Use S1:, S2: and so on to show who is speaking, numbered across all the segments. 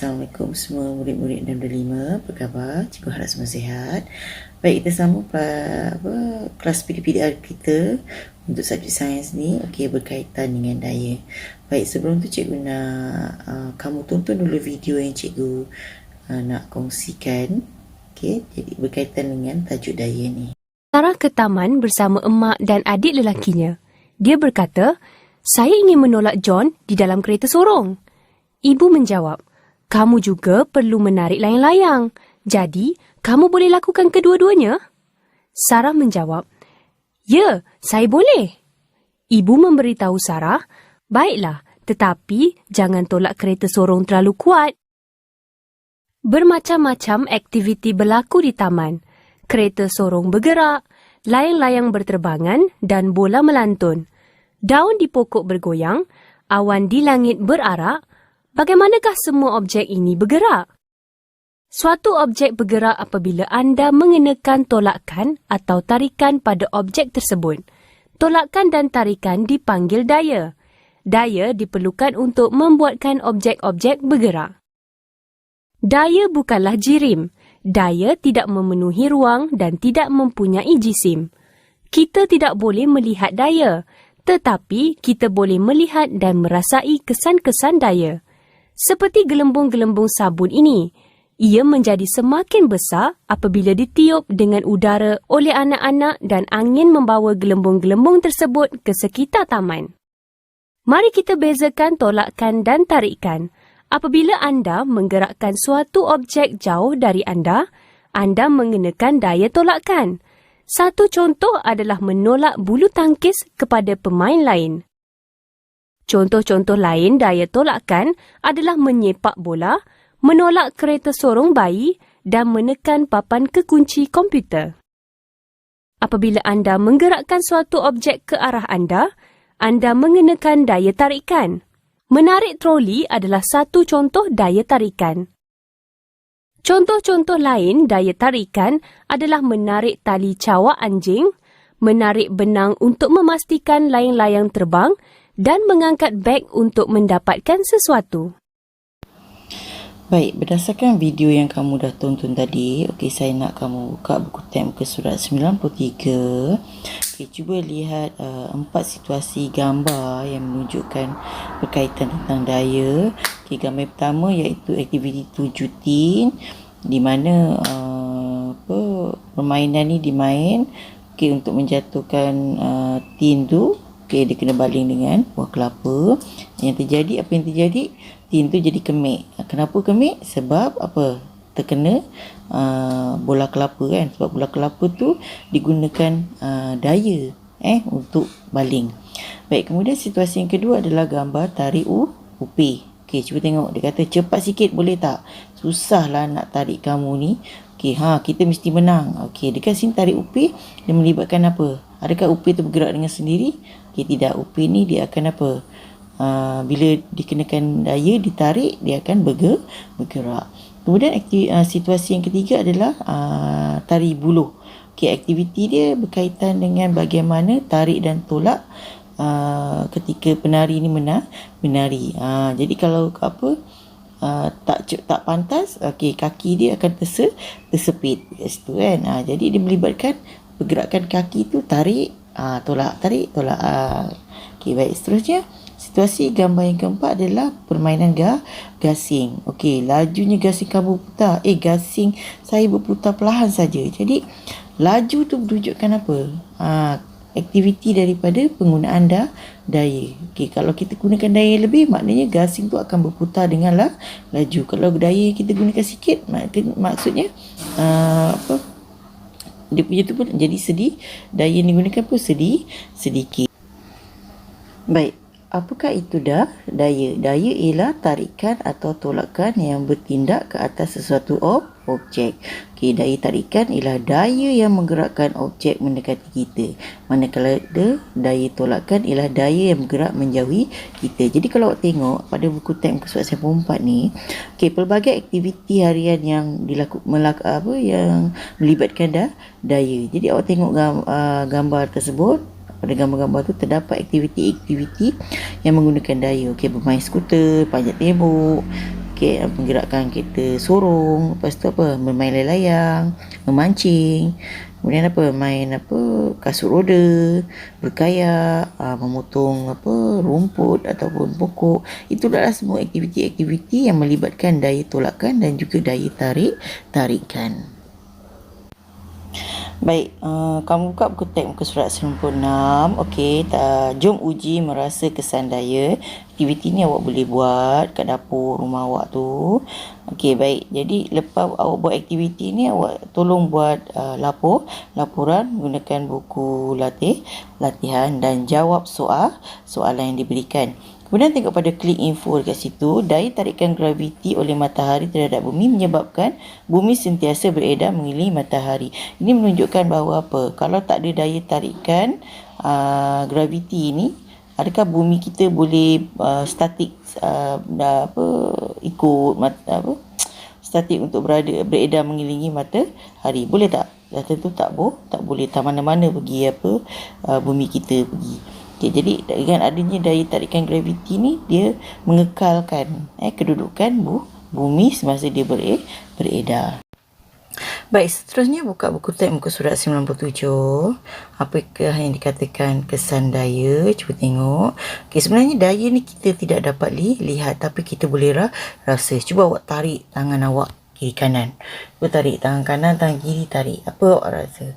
S1: Assalamualaikum semua murid-murid 625. Apa khabar? Cikgu harap semua sihat. Baik, kita sambung kelas PDPDR kita untuk subjek sains ni. Okey, berkaitan dengan daya. Baik, sebelum tu cikgu nak kamu tonton dulu video yang cikgu nak kongsikan. Okey, jadi berkaitan dengan tajuk daya ni.
S2: Sarah ke taman bersama emak dan adik lelakinya. Dia berkata, "Saya ingin menolak John di dalam kereta sorong." Ibu menjawab, "Kamu juga perlu menarik layang-layang. Jadi, kamu boleh lakukan kedua-duanya?" Sarah menjawab, "Ya, saya boleh." Ibu memberitahu Sarah, "Baiklah, tetapi jangan tolak kereta sorong terlalu kuat." Bermacam-macam aktiviti berlaku di taman. Kereta sorong bergerak, layang-layang berterbangan dan bola melantun. Daun di pokok bergoyang, awan di langit berarak. Bagaimanakah semua objek ini bergerak? Suatu objek bergerak apabila anda mengenakan tolakan atau tarikan pada objek tersebut. Tolakan dan tarikan dipanggil daya. Daya diperlukan untuk membuatkan objek-objek bergerak. Daya bukanlah jirim. Daya tidak memenuhi ruang dan tidak mempunyai jisim. Kita tidak boleh melihat daya, tetapi kita boleh melihat dan merasai kesan-kesan daya. Seperti gelembung-gelembung sabun ini, ia menjadi semakin besar apabila ditiup dengan udara oleh anak-anak dan angin membawa gelembung-gelembung tersebut ke sekitar taman. Mari kita bezakan tolakan dan tarikan. Apabila anda menggerakkan suatu objek jauh dari anda mengenakan daya tolakan. Satu contoh adalah menolak bulu tangkis kepada pemain lain. Contoh-contoh lain daya tolakan adalah menyepak bola, menolak kereta sorong bayi dan menekan papan kekunci komputer. Apabila anda menggerakkan suatu objek ke arah anda mengenakan daya tarikan. Menarik troli adalah satu contoh daya tarikan. Contoh-contoh lain daya tarikan adalah menarik tali cawak anjing, menarik benang untuk memastikan layang-layang terbang dan mengangkat beg untuk mendapatkan sesuatu.
S1: Baik, berdasarkan video yang kamu dah tonton tadi, okey, saya nak kamu buka buku teks muka surat 93. Okey, cuba lihat 4 situasi gambar yang menunjukkan berkaitan tentang daya. Okey, gambar yang pertama iaitu aktiviti tuju tin, di mana permainan ni dimain untuk menjatuhkan tin tu. Okey, dia kena baling dengan buah kelapa. Apa yang terjadi? Tin tu jadi kemik. Kenapa kemik? Sebab apa? Terkena bola kelapa kan. Sebab bola kelapa tu digunakan daya untuk baling. Baik, kemudian situasi yang kedua adalah gambar tarik upih. Okey, cuba tengok. Dia kata cepat sikit boleh tak? Susahlah nak tarik kamu ni. Okey, kita mesti menang. Okey, dekat sini tarik upih dia melibatkan apa? Adakah upih tu bergerak dengan sendiri? Okey, tidak. Upih ni dia akan apa? Bila dikenakan daya ditarik, dia akan bergerak. Kemudian situasi yang ketiga adalah tari buluh. Okey, aktiviti dia berkaitan dengan bagaimana tarik dan tolak ketika penari ni menari. Jadi kalau tak pantas, okey, kaki dia akan tersepit kat situ kan. Jadi dia melibatkan pergerakan kaki tu, tarik, tolak, tarik, tolak. Okey, baik, seterusnya situasi gambar yang keempat adalah permainan gasing. Okey, lajunya gasing kamu berputar. Gasing saya berputar perlahan saja. Jadi laju tu menunjukkan apa? Aktiviti daripada penggunaan daya. Okey, kalau kita gunakan daya lebih, maknanya gasing tu akan berputar dengan laju. Kalau daya kita gunakan sikit, maksudnya dia punya tu pun jadi sedih. Daya yang digunakan pun sedikit. Baik, apakah itu daya? Daya ialah tarikan atau tolakan yang bertindak ke atas sesuatu objek. Okey, daya tarikan ialah daya yang menggerakkan objek mendekati kita. Manakala daya tolakan ialah daya yang bergerak menjauhi kita. Jadi kalau awak tengok pada buku teks muka surat 94 ni, okey, pelbagai aktiviti harian yang yang melibatkan daya. Jadi awak tengok gambar tersebut. Pada gambar-gambar tu terdapat aktiviti-aktiviti yang menggunakan daya. Okey, bermain skuter, panjat tembok, okey, menggerakkan kereta sorong, lepas tu apa, bermain layang-layang, memancing, kemudian apa, main apa, kasut roda, berkayak, memotong apa, rumput ataupun pokok. Itu adalah semua aktiviti-aktiviti yang melibatkan daya tolakan dan juga daya tarikan. Baik, kamu buka buku teks muka surat 96. Okey, jom uji merasa kesan daya. Aktiviti ni awak boleh buat kat dapur rumah awak tu. Okey, baik. Jadi lepas awak buat aktiviti ni, awak tolong buat laporan menggunakan buku latihan dan jawab soalan yang diberikan. Kemudian tengok pada klik info dekat situ. Daya tarikan graviti oleh matahari terhadap bumi menyebabkan bumi sentiasa beredar mengelilingi matahari. Ini menunjukkan bahawa apa? Kalau tak ada daya tarikan graviti ini, adakah bumi kita boleh statik statik untuk beredar mengelilingi matahari? Boleh tak? Tentu tak boleh. Tak mana-mana pergi bumi kita pergi. Okay, jadi dengan adanya daya tarikan graviti ni, dia mengekalkan kedudukan bumi semasa dia beredar. Baik, seterusnya buka buku teks muka surat 97. Apakah yang dikatakan kesan daya? Cuba tengok. Okay, sebenarnya daya ni kita tidak dapat lihat, tapi kita boleh rasa. Cuba awak tarik tangan awak kiri kanan. Cuba tarik tangan kanan, tangan kiri tarik. Apa awak rasa?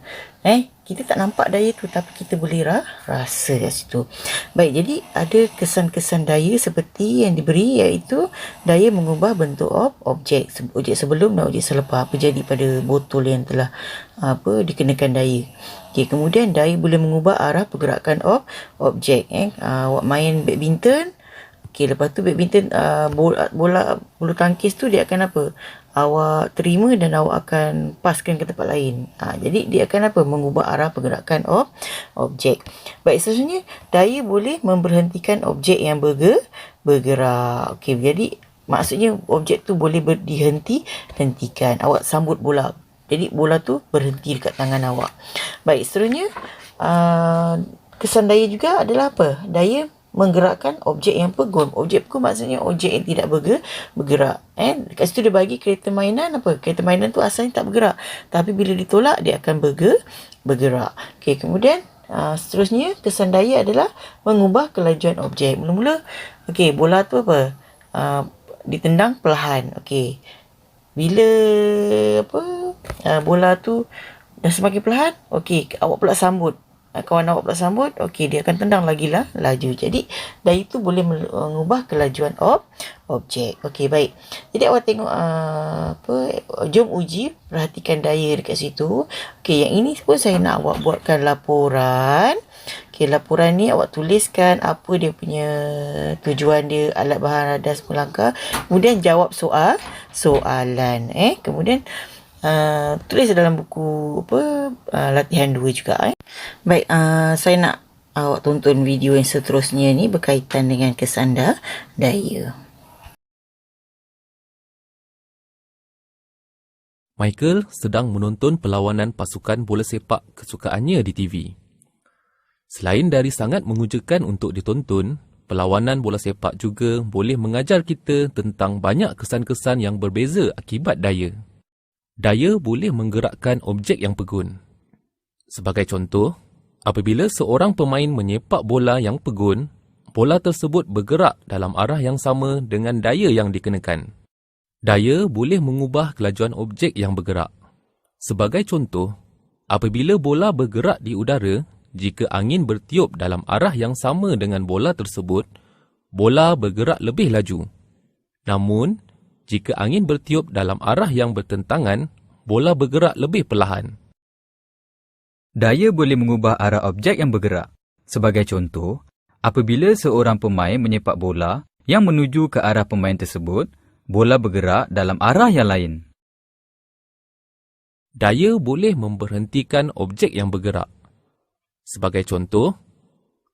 S1: Kita tak nampak daya tu, tapi kita boleh rasa kat situ. Baik, jadi ada kesan-kesan daya seperti yang diberi, iaitu daya mengubah bentuk objek sebelum dan objek selepas. Apa jadi pada botol yang telah dikenakan daya. Okay, kemudian daya boleh mengubah arah pergerakan objek. Awak main badminton. Okay, lepas tu badminton, bola bulu tangkis tu dia akan apa? Awak terima dan awak akan paskan ke tempat lain. Jadi dia akan apa? Mengubah arah pergerakan objek. Baik, seterusnya daya boleh memberhentikan objek yang bergerak. Okey, jadi maksudnya objek tu boleh dihentikan. Awak sambut bola. Jadi bola tu berhenti dekat tangan awak. Baik, seterusnya kesan daya juga adalah apa? Daya menggerakkan objek yang pegun. Objek pegun maksudnya objek yang tidak bergerak. Dekat situ dia bagi kereta mainan apa? Kereta mainan tu asalnya tak bergerak. Tapi bila ditolak, dia akan bergerak. Okey, kemudian seterusnya kesan daya adalah mengubah kelajuan objek. Mula-mula, okey, bola tu apa? Ditendang perlahan. Okey. Bila bola tu dah semakin perlahan, okey, awak pula sambut. Kawan awak pula sambut, okey, dia akan tendang lagi laju. Jadi daya itu boleh mengubah kelajuan objek. Okey, baik. Jadi awak tengok jom uji perhatikan daya dekat situ. Okey, yang ini pun saya nak awak buatkan laporan. Okey, laporan ni awak tuliskan apa dia punya tujuan dia, alat bahan radas pelangkah. Kemudian jawab soalan. Kemudian tulis dalam buku latihan 2 juga. Baik, saya nak awak tonton video yang seterusnya ni berkaitan dengan kesan daya.
S3: Michael sedang menonton perlawanan pasukan bola sepak kesukaannya di TV. Selain dari sangat mengujakan untuk ditonton, perlawanan bola sepak juga boleh mengajar kita tentang banyak kesan-kesan yang berbeza akibat daya. Daya boleh menggerakkan objek yang pegun. Sebagai contoh, apabila seorang pemain menyepak bola yang pegun, bola tersebut bergerak dalam arah yang sama dengan daya yang dikenakan. Daya boleh mengubah kelajuan objek yang bergerak. Sebagai contoh, apabila bola bergerak di udara, jika angin bertiup dalam arah yang sama dengan bola tersebut, bola bergerak lebih laju. Namun, jika angin bertiup dalam arah yang bertentangan, bola bergerak lebih perlahan.
S4: Daya boleh mengubah arah objek yang bergerak. Sebagai contoh, apabila seorang pemain menyepak bola yang menuju ke arah pemain tersebut, bola bergerak dalam arah yang lain.
S3: Daya boleh memberhentikan objek yang bergerak. Sebagai contoh,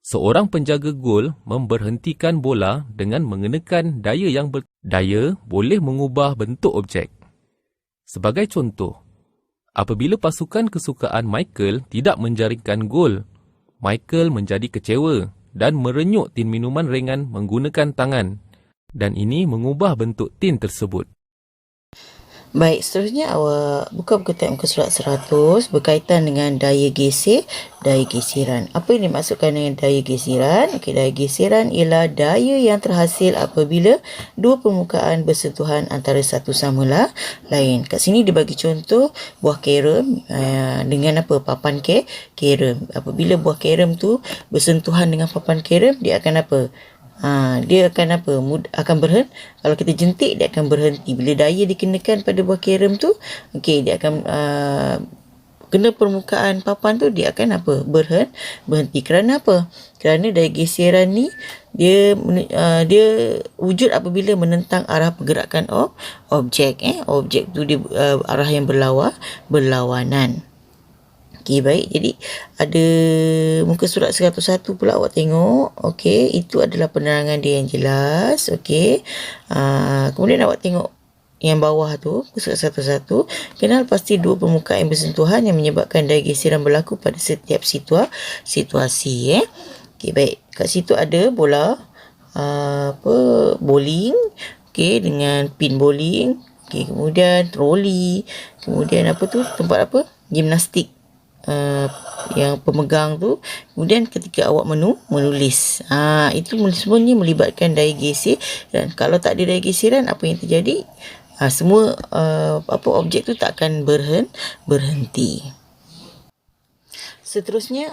S3: seorang penjaga gol memberhentikan bola dengan mengenakan daya yang daya boleh mengubah bentuk objek. Sebagai contoh, apabila pasukan kesukaan Michael tidak menjaringkan gol, Michael menjadi kecewa dan merenyuk tin minuman ringan menggunakan tangan. dan ini mengubah bentuk tin tersebut.
S1: Baik, seterusnya awak buka buku teks muka surat 100 berkaitan dengan daya geser, daya geseran. Apa yang dimaksudkan dengan daya geseran? Okey, daya geseran ialah daya yang terhasil apabila dua permukaan bersentuhan antara satu sama lain. Kat sini dia bagi contoh buah carom dengan apa? Papan carom. Apabila buah carom tu bersentuhan dengan papan carom, dia akan apa? Dia akan apa? Akan berhenti. Kalau kita jentik, dia akan berhenti. Bila daya dikenakan pada buah carom tu, okey, dia akan kena permukaan papan tu, dia akan apa? Berhenti. Kerana apa? Kerana daya geseran ni dia wujud apabila menentang arah pergerakan objek. Objek tu dia arah yang berlawanan. Okey, baik. Jadi ada muka surat 101 pula awak tengok. Okey, itu adalah penerangan dia yang jelas. Okey. Kemudian awak tengok yang bawah tu, muka surat 101. Kenal pasti dua permukaan yang bersentuhan yang menyebabkan daya geseran berlaku pada setiap situasi. Okey, baik. Kat situ ada bola bowling. Okey, dengan pin bowling. Okey, kemudian troli. Kemudian tempat gimnastik. Yang pemegang tu. Kemudian ketika awak menulis, itu semuanya melibatkan daya geser. Dan kalau tak ada daya geseran, apa yang terjadi? Semua objek tu tak akan berhenti. Seterusnya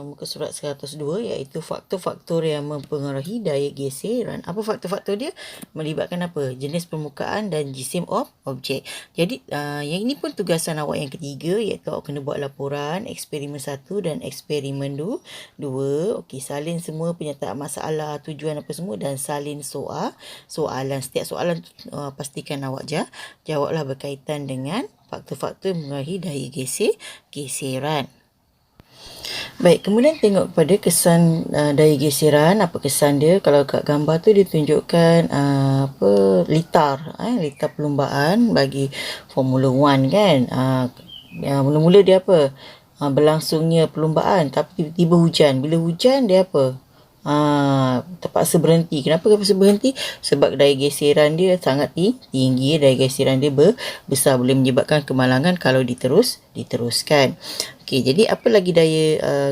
S1: muka surat 102 iaitu faktor-faktor yang mempengaruhi daya geseran. Apa faktor-faktor dia? Melibatkan apa? Jenis permukaan dan jisim objek. Jadi yang ini pun tugasan awak yang ketiga, iaitu awak kena buat laporan eksperimen 1 dan eksperimen 2. Okey, salin semua penyataan masalah, tujuan apa semua dan salin soalan. Setiap soalan pastikan awak jawablah berkaitan dengan faktor-faktor yang mempengaruhi daya geseran. Baik, kemudian tengok kepada kesan daya geseran. Apa kesan dia? Kalau kat gambar tu dia tunjukkan litar perlumbaan bagi Formula 1 kan. Mula-mula dia berlangsungnya perlumbaan, tapi tiba-tiba hujan. Bila hujan dia terpaksa berhenti. Kenapa terpaksa berhenti? Sebab daya geseran dia sangat tinggi. Daya geseran dia besar, boleh menyebabkan kemalangan kalau diteruskan. Okey, jadi apa lagi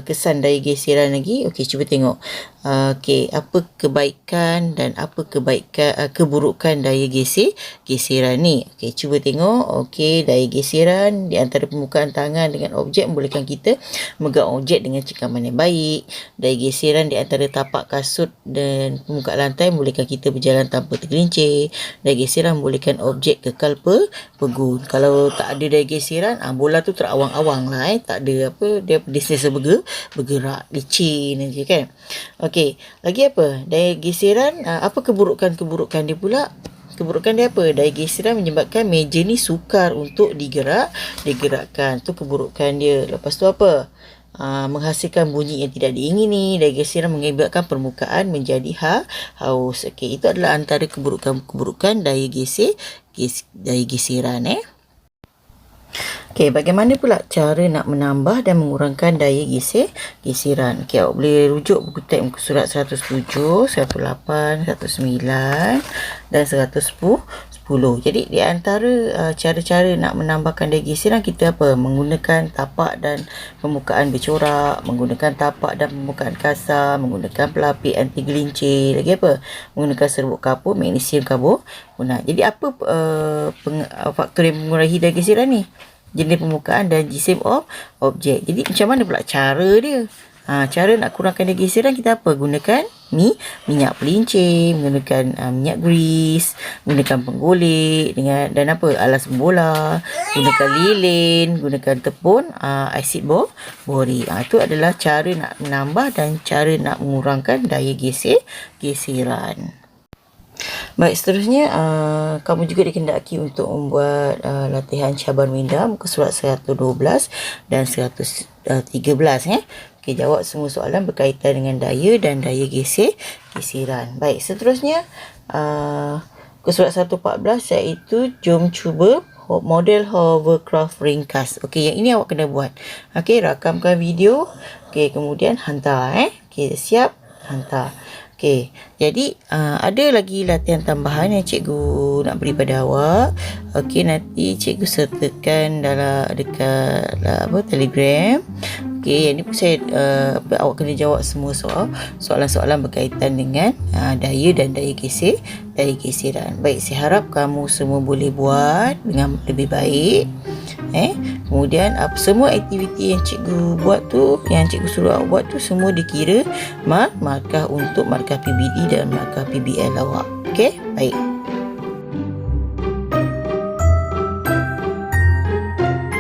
S1: kesan daya geseran lagi? Okey, cuba tengok. Okey, apa kebaikan dan apa keburukan daya geseran ni? Okey, cuba tengok. Okey, daya geseran di antara permukaan tangan dengan objek membolehkan kita memegang objek dengan cekaman yang baik. Daya geseran di antara tapak kasut dan permukaan lantai membolehkan kita berjalan tanpa tergelincir. Daya geseran membolehkan objek kekal pegun. Kalau tak ada daya geseran, bola tu terawang-awang lah. Tak ada dia sentiasa bergerak, licin aja kan. Okey, lagi apa? Daya geseran, apa keburukan dia pula? Keburukan dia apa? Daya geseran menyebabkan meja ni sukar untuk digerakkan. Tu keburukan dia. Lepas tu apa? Menghasilkan bunyi yang tidak diingini. Daya geseran mengakibatkan permukaan menjadi haus. Okey, itu adalah antara keburukan daya geseran. Okey, bagaimana pula cara nak menambah dan mengurangkan daya geseran? Okey, awak boleh rujuk buku teks muka surat 107, 108, 109 dan 110. Jadi di antara cara-cara nak menambahkan daya geseran, kita menggunakan tapak dan permukaan bercorak, menggunakan tapak dan permukaan kasar, menggunakan pelapis anti gelincir, lagi menggunakan serbuk kapur magnesium karbonat. Jadi apa faktor yang mengurangi daya geseran ni? Jenis permukaan dan jisim objek. Jadi macam mana pula cara dia? Cara nak kurangkan daya geseran, kita gunakan minyak pelincir, menggunakan minyak grease, menggunakan penggolek dan alas bola, gunakan lilin, gunakan tepung, asid borik. Itu adalah cara nak menambah dan cara nak mengurangkan daya geseran. Baik, seterusnya kamu juga dikendaki untuk membuat latihan cabar minda muka surat 112 dan 113 Okey, jawab semua soalan berkaitan dengan daya dan daya geseran. Baik, seterusnya muka surat 114 iaitu jom cuba model hovercraft ringkas. Okey, yang ini awak kena buat. Okey, rakamkan video. Okey, kemudian hantar. Okey, siap, hantar. Okey, jadi ada lagi latihan tambahan yang cikgu nak beri pada awak. Okey, nanti cikgu sertakan dekat Telegram. Okey, yang ni pun saya awak kena jawab semua soalan-soalan berkaitan dengan daya dan daya geseran. Baik, saya harap kamu semua boleh buat dengan lebih baik. Kemudian semua aktiviti yang cikgu buat tu, yang cikgu suruh awak buat tu, semua dikira markah untuk markah PBD dan markah PBL awak. Okey, baik.